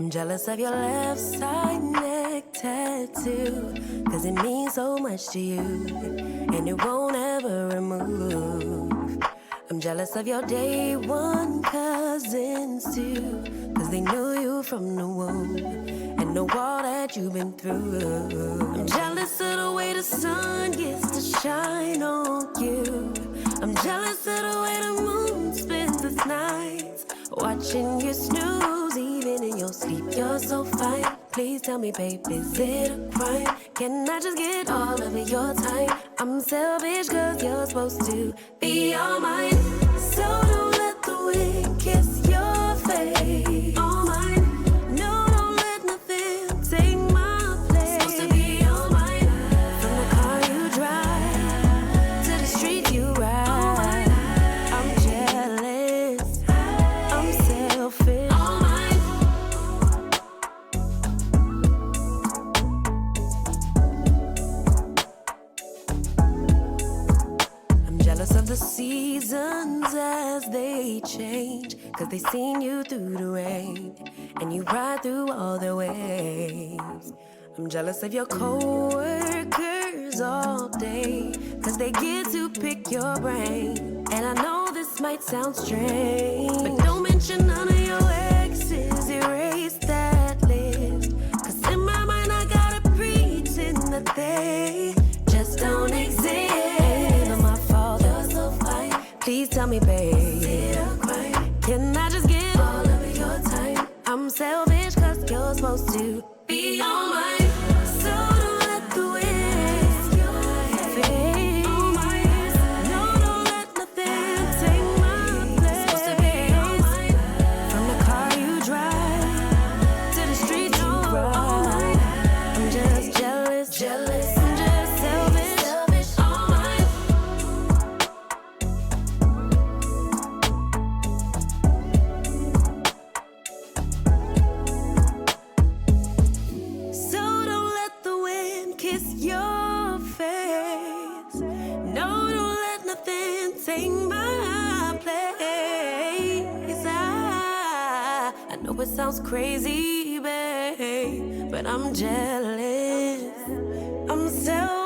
I'm jealous of your left side neck tattoo, 'cause it means so much to you, and it won't ever remove. I'm jealous of your day one cousins too, 'cause they knew you from the womb and know all that you've been through. I'm jealous of the way the sun gets to shine on you. I'm jealous of the way the moon spends its nights, watching you snooze even in your sleep. You're so fine. Please tell me, babe, is it a crime? Can I just get all of your time? I'm selfish 'cause you're supposed to be all mine. So don't let the wind kiss your face. All mine. No, don't let nothing take my place. Supposed to be all mine. From the car you drive to the street you ride. I'm jealous. I'm selfish. All mine. I'm jealous of the seasons as they change, 'cause they seen you through the rain and you ride through all the waves. I'm jealous of your coworkers all day, 'cause they get to pick your brain. And I know this might sound strange, but don't mention none of your exes. Erase that list, 'cause in my mind I gotta pretend that they just don't exist. Ain't even my fault. You're so fine. Please tell me, babe, is it a crime? Can I just get all of your time? I'm selfish 'cause you're supposed to be all mine. So don't let the wind kiss your face. All mine. No, don't let nothing take my place. Supposed to be all mine. From the car you drive to the street you ride. I'm just jealous, jealous. I'm just selfish, selfish. All mine. So don't let the wind kiss your face. No, don't let nothing take my place. I know it sounds crazy, babe, but I'm jealous. I'm selfish.